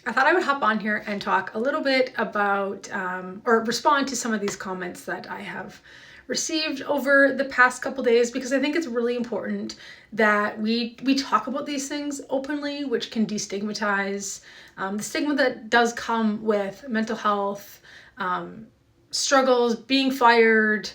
I thought I would hop on here and talk a little bit about or respond to some of these comments that I have received over the past couple days, because I think it's really important that we talk about these things openly, which can destigmatize the stigma that does come with mental health, struggles, being fired,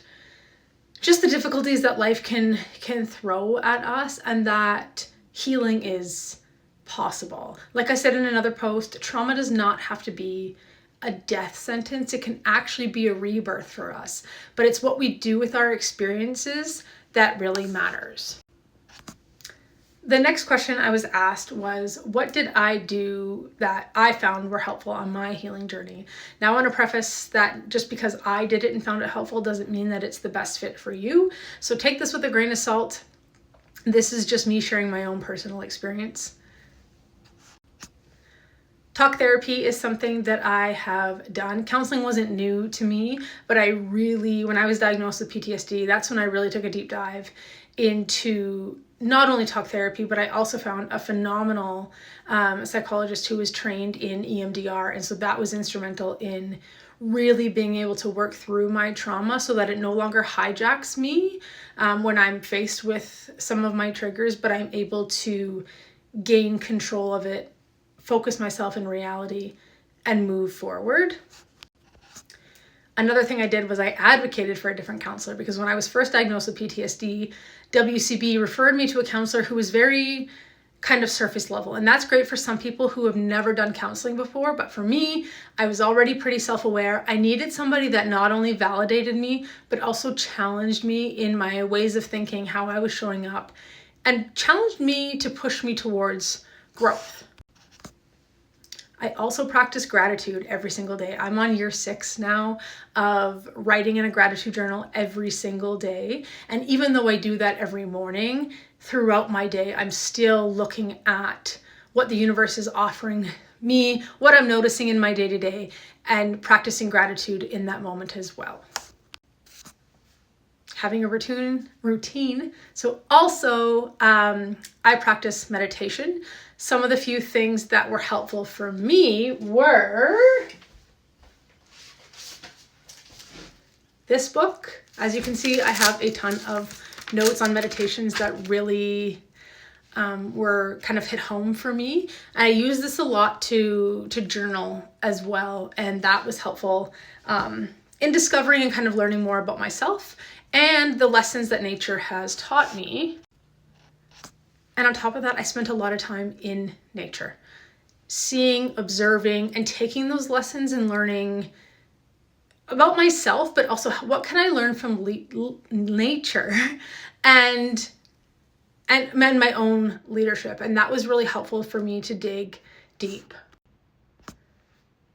just the difficulties that life can throw at us, and that healing is possible. Like I said in another post, trauma does not have to be a death sentence. It can actually be a rebirth for us, but it's what we do with our experiences that really matters. The next question I was asked was, what did I do that I found were helpful on my healing journey? Now, I want to preface that just because I did it and found it helpful doesn't mean that it's the best fit for you. So take this with a grain of salt. This is just me sharing my own personal experience. Talk therapy is something that I have done. Counseling wasn't new to me, but when I was diagnosed with PTSD, that's when I really took a deep dive into not only talk therapy, but I also found a phenomenal psychologist who was trained in EMDR. And so that was instrumental in really being able to work through my trauma so that it no longer hijacks me when I'm faced with some of my triggers, but I'm able to gain control of it, focus myself in reality, and move forward. Another thing I did was I advocated for a different counselor, because when I was first diagnosed with PTSD, WCB referred me to a counselor who was very kind of surface level. And that's great for some people who have never done counseling before. But for me, I was already pretty self-aware. I needed somebody that not only validated me, but also challenged me in my ways of thinking, how I was showing up, and challenged me to push me towards growth. I also practice gratitude every single day. I'm on year 6 now of writing in a gratitude journal every single day. And even though I do that every morning, throughout my day, I'm still looking at what the universe is offering me, what I'm noticing in my day-to-day, and practicing gratitude in that moment as well. Having a routine. So also, I practice meditation. Some of the few things that were helpful for me were this book. As you can see, I have a ton of notes on meditations that really were kind of hit home for me. I use this a lot to journal as well, and that was helpful in discovering and kind of learning more about myself and the lessons that nature has taught me. And on top of that, I spent a lot of time in nature, seeing, observing, and taking those lessons and learning about myself, but also what can I learn from nature and my own leadership. And that was really helpful for me to dig deep.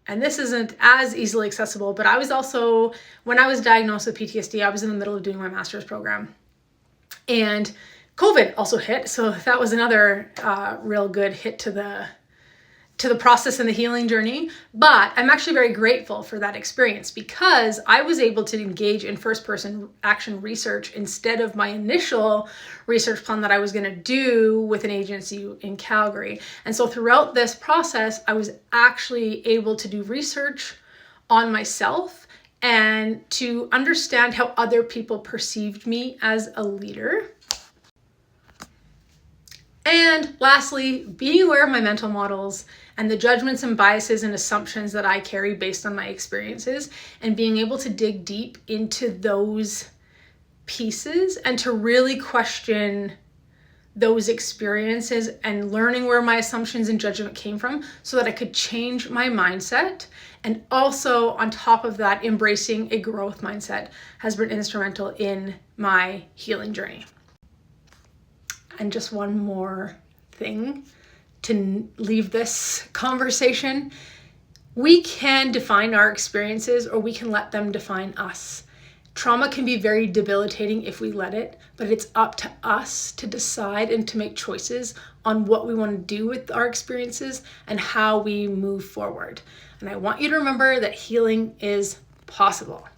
And this isn't as easily accessible, but I was also, when I was diagnosed with PTSD, I was in the middle of doing my master's program. And COVID also hit, so that was another real good hit to the process and the healing journey. But I'm actually very grateful for that experience, because I was able to engage in first-person action research instead of my initial research plan that I was going to do with an agency in Calgary. And so throughout this process, I was actually able to do research on myself and to understand how other people perceived me as a leader. And lastly, being aware of my mental models and the judgments and biases and assumptions that I carry based on my experiences, and being able to dig deep into those pieces and to really question those experiences and learning where my assumptions and judgment came from so that I could change my mindset. And also on top of that, embracing a growth mindset has been instrumental in my healing journey. And just one more thing to leave this conversation. We can define our experiences, or we can let them define us. Trauma can be very debilitating if we let it, but it's up to us to decide and to make choices on what we want to do with our experiences and how we move forward. And I want you to remember that healing is possible.